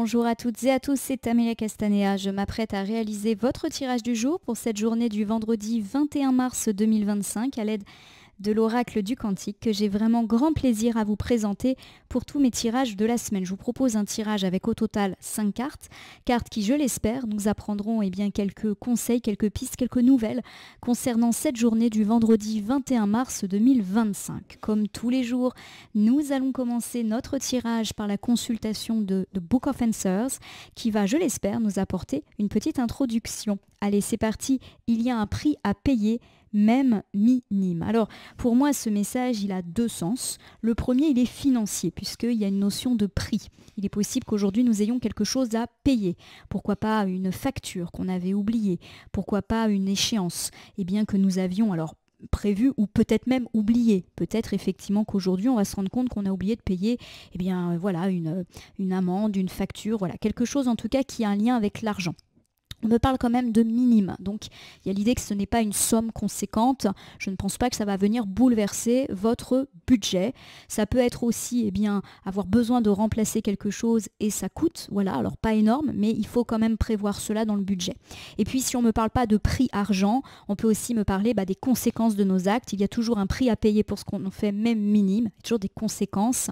Bonjour à toutes et à tous, c'est Amélia Castanea. Je m'apprête à réaliser votre tirage du jour pour cette journée du vendredi 21 mars 2025 à l'aide de l'oracle du Cantique que j'ai vraiment grand plaisir à vous présenter pour tous mes tirages de la semaine. Je vous propose un tirage avec au total 5 cartes qui, je l'espère, nous apprendront quelques conseils, quelques pistes, quelques nouvelles concernant cette journée du vendredi 21 mars 2025. Comme tous les jours, nous allons commencer notre tirage par la consultation de The Book of Answers qui va, je l'espère, nous apporter une petite introduction. Allez, c'est parti, il y a un prix à payer, même minime. Alors, pour moi, ce message, il a deux sens. Le premier, il est financier, puisqu'il y a une notion de prix. Il est possible qu'aujourd'hui, nous ayons quelque chose à payer. Pourquoi pas une facture qu'on avait oubliée? Pourquoi pas une échéance? Eh bien, que nous avions alors prévu ou peut-être même oublié. Peut-être effectivement qu'aujourd'hui, on va se rendre compte qu'on a oublié de payer une amende, une facture, voilà, quelque chose en tout cas qui a un lien avec l'argent. On me parle quand même de minime, donc il y a l'idée que ce n'est pas une somme conséquente. Je ne pense pas que ça va venir bouleverser votre budget. Ça peut être aussi avoir besoin de remplacer quelque chose et ça coûte, voilà, alors pas énorme, mais il faut quand même prévoir cela dans le budget. Et puis si on ne me parle pas de prix argent, on peut aussi me parler des conséquences de nos actes. Il y a toujours un prix à payer pour ce qu'on fait, même minime, il y a toujours des conséquences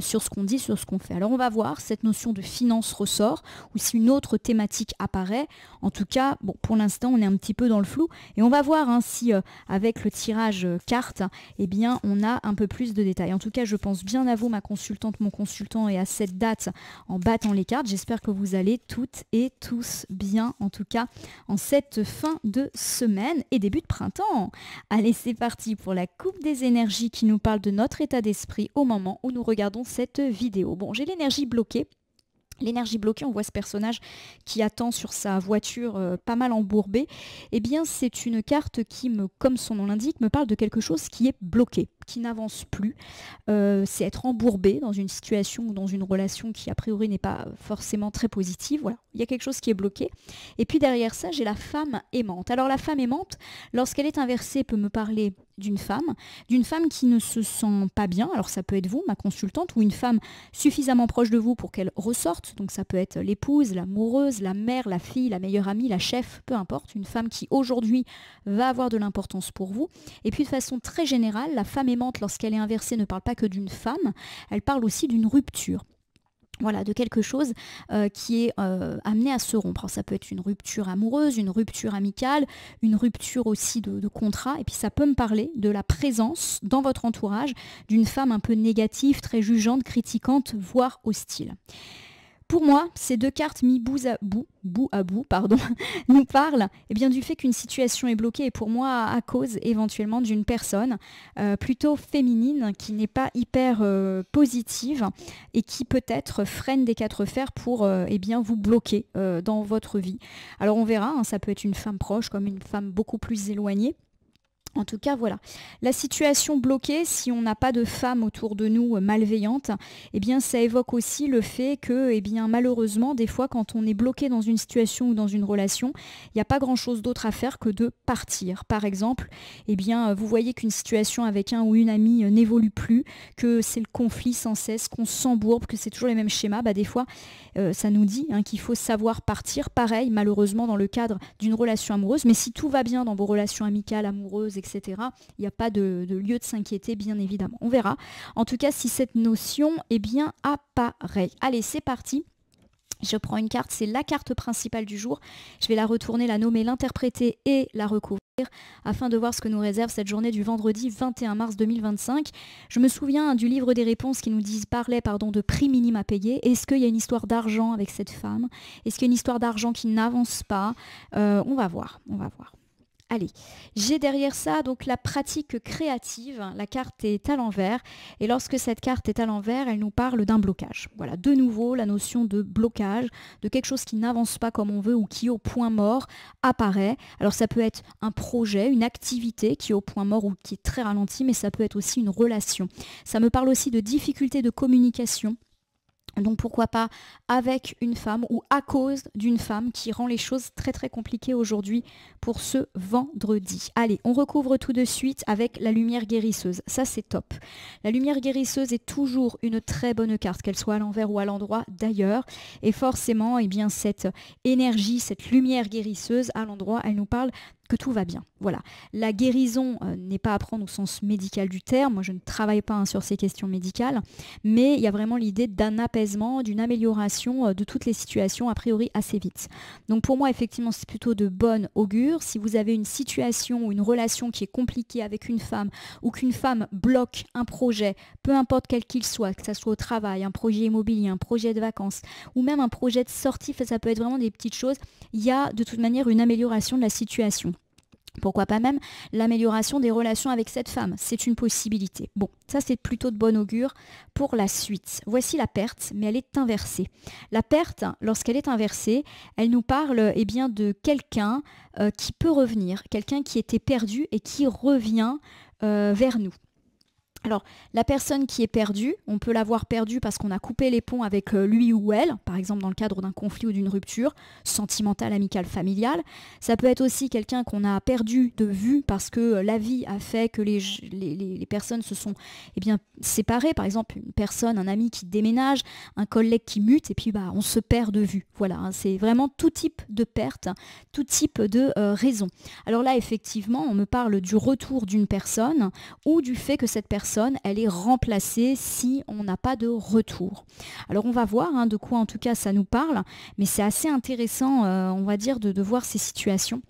sur ce qu'on dit, sur ce qu'on fait. Alors on va voir, cette notion de finance ressort, ou si une autre thématique apparaît. En tout cas, bon, pour l'instant, on est un petit peu dans le flou et on va voir si avec le tirage carte, on a un peu plus de détails. En tout cas, je pense bien à vous, ma consultante, mon consultant, et à cette date en battant les cartes. J'espère que vous allez toutes et tous bien, en tout cas, en cette fin de semaine et début de printemps. Allez, c'est parti pour la coupe des énergies qui nous parle de notre état d'esprit au moment où nous regardons cette vidéo. Bon, j'ai l'énergie bloquée. L'énergie bloquée, on voit ce personnage qui attend sur sa voiture pas mal embourbée. Eh bien, c'est une carte qui, comme son nom l'indique, me parle de quelque chose qui est bloqué, qui n'avance plus. C'est être embourbé dans une situation ou dans une relation qui, a priori, n'est pas forcément très positive. Voilà, il y a quelque chose qui est bloqué. Et puis derrière ça, j'ai la femme aimante. Alors, la femme aimante, lorsqu'elle est inversée, peut me parler d'une femme qui ne se sent pas bien. Alors ça peut être vous, ma consultante, ou une femme suffisamment proche de vous pour qu'elle ressorte. Donc ça peut être l'épouse, l'amoureuse, la mère, la fille, la meilleure amie, la chef, peu importe. Une femme qui aujourd'hui va avoir de l'importance pour vous. Et puis de façon très générale, la femme aimante, lorsqu'elle est inversée, ne parle pas que d'une femme, elle parle aussi d'une rupture. Voilà, de quelque chose qui est amené à se rompre. Alors, ça peut être une rupture amoureuse, une rupture amicale, une rupture aussi de contrat. Et puis ça peut me parler de la présence dans votre entourage d'une femme un peu négative, très jugeante, critiquante, voire hostile. Pour moi, ces deux cartes mis bout à bout, nous parlent du fait qu'une situation est bloquée et pour moi à cause éventuellement d'une personne plutôt féminine qui n'est pas hyper positive et qui peut-être freine des quatre fers pour vous bloquer dans votre vie. Alors on verra, ça peut être une femme proche comme une femme beaucoup plus éloignée. En tout cas, voilà. La situation bloquée, si on n'a pas de femmes autour de nous malveillantes, ça évoque aussi le fait que, malheureusement, des fois, quand on est bloqué dans une situation ou dans une relation, il n'y a pas grand-chose d'autre à faire que de partir. Par exemple, vous voyez qu'une situation avec un ou une amie n'évolue plus, que c'est le conflit sans cesse, qu'on s'embourbe, que c'est toujours les mêmes schémas. Des fois, ça nous dit qu'il faut savoir partir. Pareil, malheureusement, dans le cadre d'une relation amoureuse. Mais si tout va bien dans vos relations amicales, amoureuses, etc., il n'y a pas de lieu de s'inquiéter, bien évidemment. On verra. En tout cas, si cette notion apparaît. Allez, c'est parti. Je prends une carte, c'est la carte principale du jour. Je vais la retourner, la nommer, l'interpréter et la recouvrir afin de voir ce que nous réserve cette journée du vendredi 21 mars 2025. Je me souviens du livre des réponses qui nous parlait de prix minime à payer. Est-ce qu'il y a une histoire d'argent avec cette femme? Est-ce qu'il y a une histoire d'argent qui n'avance pas? On va voir. Allez, j'ai derrière ça donc la pratique créative. La carte est à l'envers et lorsque cette carte est à l'envers, elle nous parle d'un blocage. Voilà, de nouveau la notion de blocage, de quelque chose qui n'avance pas comme on veut ou qui au point mort apparaît. Alors ça peut être un projet, une activité qui est au point mort ou qui est très ralenti, mais ça peut être aussi une relation. Ça me parle aussi de difficultés de communication. Donc pourquoi pas avec une femme ou à cause d'une femme qui rend les choses très très compliquées aujourd'hui pour ce vendredi. Allez, on recouvre tout de suite avec la lumière guérisseuse. Ça c'est top. La lumière guérisseuse est toujours une très bonne carte, qu'elle soit à l'envers ou à l'endroit d'ailleurs. Et forcément, eh bien, cette énergie, cette lumière guérisseuse à l'endroit, elle nous parle que tout va bien. Voilà. La guérison n'est pas à prendre au sens médical du terme. Moi, je ne travaille pas sur ces questions médicales, mais il y a vraiment l'idée d'un apaisement, d'une amélioration de toutes les situations, a priori assez vite. Donc pour moi, effectivement, c'est plutôt de bon augure. Si vous avez une situation ou une relation qui est compliquée avec une femme ou qu'une femme bloque un projet, peu importe quel qu'il soit, que ce soit au travail, un projet immobilier, un projet de vacances ou même un projet de sortie, ça peut être vraiment des petites choses, il y a de toute manière une amélioration de la situation. Pourquoi pas même l'amélioration des relations avec cette femme, c'est une possibilité. Bon, ça c'est plutôt de bon augure pour la suite. Voici la perte, mais elle est inversée. La perte, lorsqu'elle est inversée, elle nous parle bien de quelqu'un qui peut revenir, quelqu'un qui était perdu et qui revient vers nous. Alors, la personne qui est perdue, on peut l'avoir perdue parce qu'on a coupé les ponts avec lui ou elle, par exemple dans le cadre d'un conflit ou d'une rupture sentimentale, amicale, familiale. Ça peut être aussi quelqu'un qu'on a perdu de vue parce que la vie a fait que les personnes se sont séparées. Par exemple, une personne, un ami qui déménage, un collègue qui mute et puis on se perd de vue. Voilà, c'est vraiment tout type de perte, tout type de raison. Alors là, effectivement, on me parle du retour d'une personne ou du fait que cette personne elle est remplacée si on n'a pas de retour. Alors on va voir de quoi en tout cas ça nous parle, mais c'est assez intéressant on va dire de voir ces situations.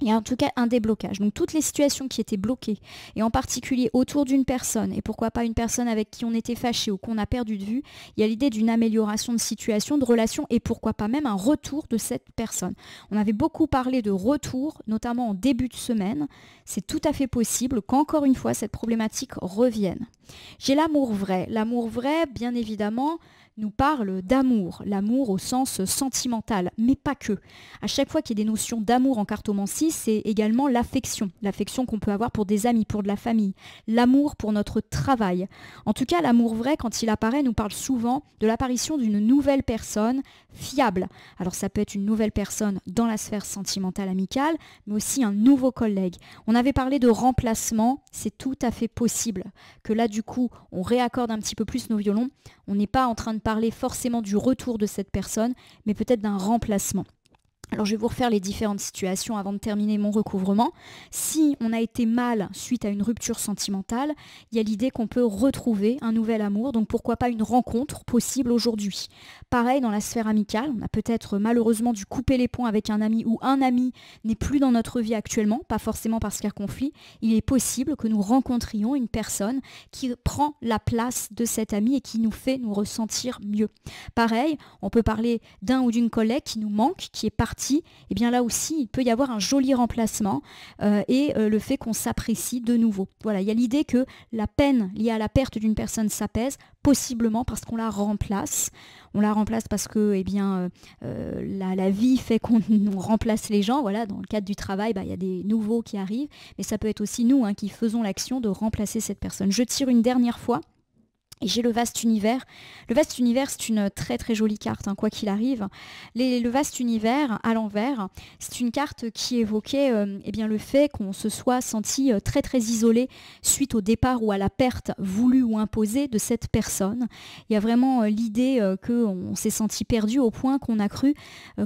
Il y a en tout cas un déblocage. Donc toutes les situations qui étaient bloquées, et en particulier autour d'une personne, et pourquoi pas une personne avec qui on était fâché ou qu'on a perdu de vue, il y a l'idée d'une amélioration de situation, de relation, et pourquoi pas même un retour de cette personne. On avait beaucoup parlé de retour, notamment en début de semaine. C'est tout à fait possible qu'encore une fois, cette problématique revienne. J'ai l'amour vrai. L'amour vrai, bien évidemment, nous parle d'amour, l'amour au sens sentimental, mais pas que. À chaque fois qu'il y a des notions d'amour en cartomancie, c'est également l'affection qu'on peut avoir pour des amis, pour de la famille, l'amour pour notre travail. En tout cas, l'amour vrai, quand il apparaît, nous parle souvent de l'apparition d'une nouvelle personne fiable. Alors ça peut être une nouvelle personne dans la sphère sentimentale amicale, mais aussi un nouveau collègue. On avait parlé de remplacement, c'est tout à fait possible que là, du coup, on réaccorde un petit peu plus nos violons. On n'est pas en train de parler forcément du retour de cette personne, mais peut-être d'un remplacement. Alors je vais vous refaire les différentes situations avant de terminer mon recouvrement. Si on a été mal suite à une rupture sentimentale, il y a l'idée qu'on peut retrouver un nouvel amour, donc pourquoi pas une rencontre possible aujourd'hui. Pareil dans la sphère amicale, on a peut-être malheureusement dû couper les ponts avec un ami ou un ami n'est plus dans notre vie actuellement, pas forcément parce qu'il y a conflit. Il est possible que nous rencontrions une personne qui prend la place de cet ami et qui nous fait nous ressentir mieux. Pareil, on peut parler d'un ou d'une collègue qui nous manque, qui est partie. Et bien là aussi, il peut y avoir un joli remplacement et le fait qu'on s'apprécie de nouveau. Voilà, il y a l'idée que la peine liée à la perte d'une personne s'apaise, possiblement parce qu'on la remplace. On la remplace parce que la vie fait qu'on remplace les gens. Voilà, dans le cadre du travail, il y a des nouveaux qui arrivent, mais ça peut être aussi nous qui faisons l'action de remplacer cette personne. Je tire une dernière fois. Et j'ai le vaste univers. Le vaste univers, c'est une très très jolie carte, quoi qu'il arrive. Le vaste univers, à l'envers, c'est une carte qui évoquait le fait qu'on se soit senti très très isolé suite au départ ou à la perte voulue ou imposée de cette personne. Il y a vraiment l'idée qu'on s'est senti perdu au point qu'on a cru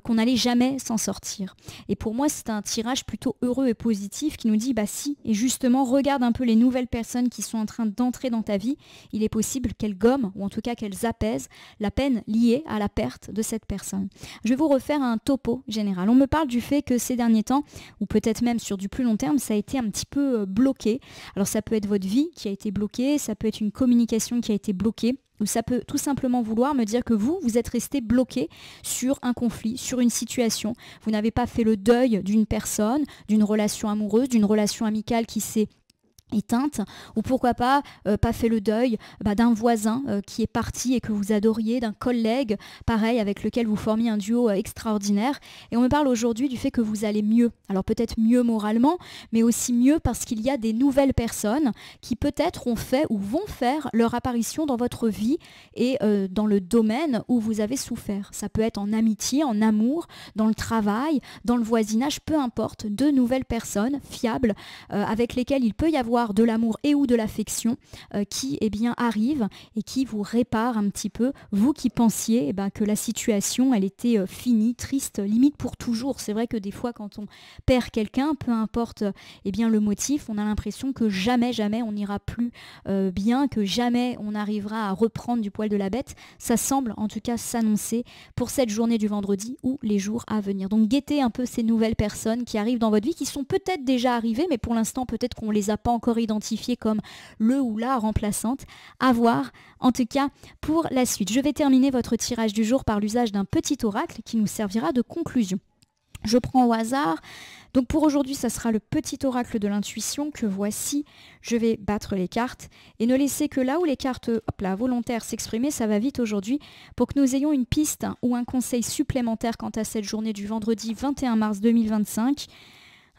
qu'on n'allait jamais s'en sortir. Et pour moi, c'est un tirage plutôt heureux et positif qui nous dit, si, et justement, regarde un peu les nouvelles personnes qui sont en train d'entrer dans ta vie. Il est possible qu'elles gomment, ou en tout cas qu'elles apaisent la peine liée à la perte de cette personne. Je vais vous refaire un topo général. On me parle du fait que ces derniers temps, ou peut-être même sur du plus long terme, ça a été un petit peu bloqué. Alors ça peut être votre vie qui a été bloquée, ça peut être une communication qui a été bloquée, ou ça peut tout simplement vouloir me dire que vous êtes resté bloqué sur un conflit, sur une situation. Vous n'avez pas fait le deuil d'une personne, d'une relation amoureuse, d'une relation amicale qui s'est éteinte, ou pourquoi pas pas fait le deuil d'un voisin qui est parti et que vous adoriez, d'un collègue pareil avec lequel vous formiez un duo extraordinaire. Et on me parle aujourd'hui du fait que vous allez mieux, alors peut-être mieux moralement, mais aussi mieux parce qu'il y a des nouvelles personnes qui peut-être ont fait ou vont faire leur apparition dans votre vie et dans le domaine où vous avez souffert. Ça peut être en amitié, en amour, dans le travail, dans le voisinage, peu importe, de nouvelles personnes fiables avec lesquelles il peut y avoir de l'amour et ou de l'affection qui arrive et qui vous répare un petit peu, vous qui pensiez que la situation elle était finie, triste, limite pour toujours. C'est vrai que des fois quand on perd quelqu'un, peu importe le motif, on a l'impression que jamais on n'ira plus bien, que jamais on arrivera à reprendre du poil de la bête. Ça semble en tout cas s'annoncer pour cette journée du vendredi ou les jours à venir. Donc guettez un peu ces nouvelles personnes qui arrivent dans votre vie, qui sont peut-être déjà arrivées, mais pour l'instant peut-être qu'on ne les a pas encore identifiées comme le ou la remplaçante. À voir en tout cas pour la suite. Je vais terminer votre tirage du jour par l'usage d'un petit oracle qui nous servira de conclusion. Je prends au hasard. Donc pour aujourd'hui, ça sera le petit oracle de l'intuition que voici. Je vais battre les cartes et ne laisser que là où les cartes volontaires s'exprimer, ça va vite aujourd'hui, pour que nous ayons une piste ou un conseil supplémentaire quant à cette journée du vendredi 21 mars 2025.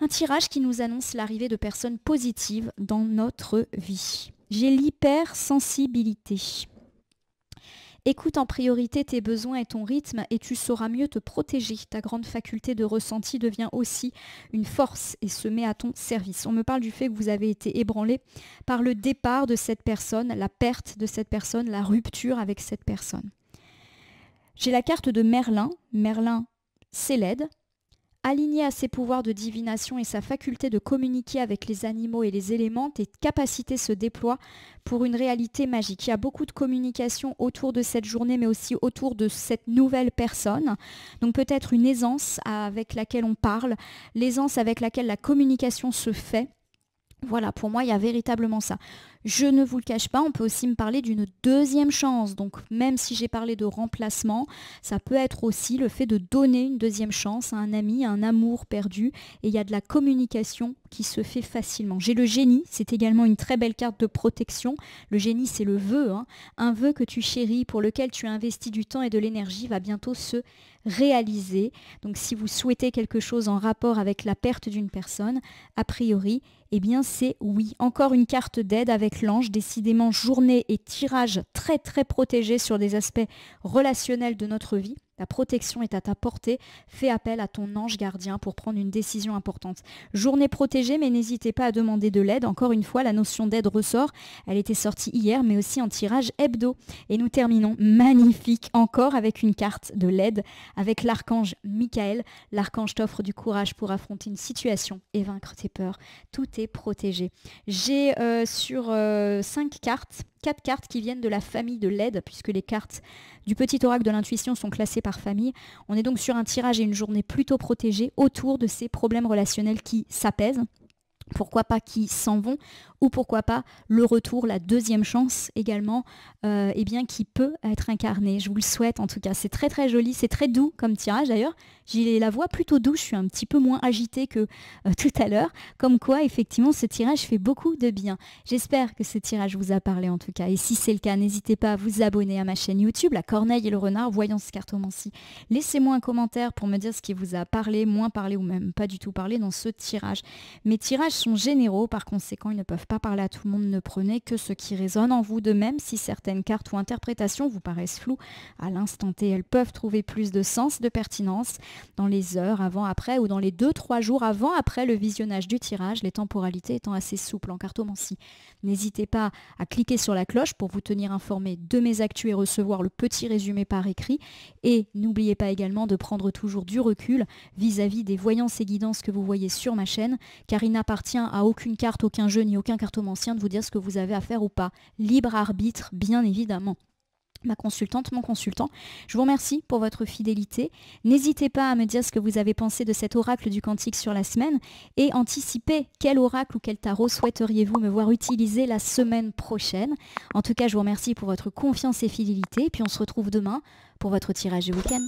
Un tirage qui nous annonce l'arrivée de personnes positives dans notre vie. J'ai l'hypersensibilité. Écoute en priorité tes besoins et ton rythme et tu sauras mieux te protéger. Ta grande faculté de ressenti devient aussi une force et se met à ton service. On me parle du fait que vous avez été ébranlé par le départ de cette personne, la perte de cette personne, la rupture avec cette personne. J'ai la carte de Merlin. Merlin, c'est l'aide. Aligné à ses pouvoirs de divination et sa faculté de communiquer avec les animaux et les éléments, tes capacités se déploient pour une réalité magique. Il y a beaucoup de communication autour de cette journée, mais aussi autour de cette nouvelle personne. Donc peut-être une aisance avec laquelle on parle, l'aisance avec laquelle la communication se fait. Voilà, pour moi, il y a véritablement ça. Je ne vous le cache pas, on peut aussi me parler d'une deuxième chance. Donc même si j'ai parlé de remplacement, ça peut être aussi le fait de donner une deuxième chance à un ami, à un amour perdu. Et il y a de la communication qui se fait facilement. J'ai le génie, c'est également une très belle carte de protection. Le génie, c'est le vœu. Un vœu que tu chéris, pour lequel tu as investi du temps et de l'énergie, va bientôt se réaliser. Donc si vous souhaitez quelque chose en rapport avec la perte d'une personne, a priori, eh bien c'est oui. Encore une carte d'aide avec l'ange, décidément journée et tirage très très protégé sur des aspects relationnels de notre vie. La protection est à ta portée. Fais appel à ton ange gardien pour prendre une décision importante. Journée protégée, mais n'hésitez pas à demander de l'aide. Encore une fois, la notion d'aide ressort. Elle était sortie hier, mais aussi en tirage hebdo. Et nous terminons magnifique encore avec une carte de l'aide avec l'archange Michael. L'archange t'offre du courage pour affronter une situation et vaincre tes peurs. Tout est protégé. J'ai sur 5 cartes, 4 cartes qui viennent de la famille de l'aide, puisque les cartes du petit oracle de l'intuition sont classées par famille. On est donc sur un tirage et une journée plutôt protégée autour de ces problèmes relationnels qui s'apaisent. Pourquoi pas qui s'en vont, ou pourquoi pas le retour, la deuxième chance également, qui peut être incarnée. Je vous le souhaite en tout cas. C'est très très joli, c'est très doux comme tirage d'ailleurs. J'ai la voix plutôt douce, je suis un petit peu moins agitée que tout à l'heure. Comme quoi, effectivement, ce tirage fait beaucoup de bien. J'espère que ce tirage vous a parlé en tout cas. Et si c'est le cas, n'hésitez pas à vous abonner à ma chaîne YouTube, La Corneille et le Renard, Voyance Cartomancie. Laissez-moi un commentaire pour me dire ce qui vous a parlé, moins parlé ou même pas du tout parlé dans ce tirage. Mes tirages sont généraux, par conséquent, ils ne peuvent pas parler à tout le monde. Ne prenez que ce qui résonne en vous. De même, si certaines cartes ou interprétations vous paraissent floues à l'instant T, elles peuvent trouver plus de sens, de pertinence dans les heures avant, après ou dans les 2-3 jours avant, après le visionnage du tirage, les temporalités étant assez souples en cartomancie. N'hésitez pas à cliquer sur la cloche pour vous tenir informé de mes actus et recevoir le petit résumé par écrit. Et n'oubliez pas également de prendre toujours du recul vis-à-vis des voyances et guidances que vous voyez sur ma chaîne, car il n'appartient à aucune carte, aucun jeu ni aucun cartomancien de vous dire ce que vous avez à faire ou pas. Libre arbitre, bien évidemment. Ma consultante, mon consultant, je vous remercie pour votre fidélité. N'hésitez pas à me dire ce que vous avez pensé de cet oracle du Cantique sur la semaine et anticipez quel oracle ou quel tarot souhaiteriez-vous me voir utiliser la semaine prochaine. En tout cas, je vous remercie pour votre confiance et fidélité. Puis on se retrouve demain pour votre tirage du week-end.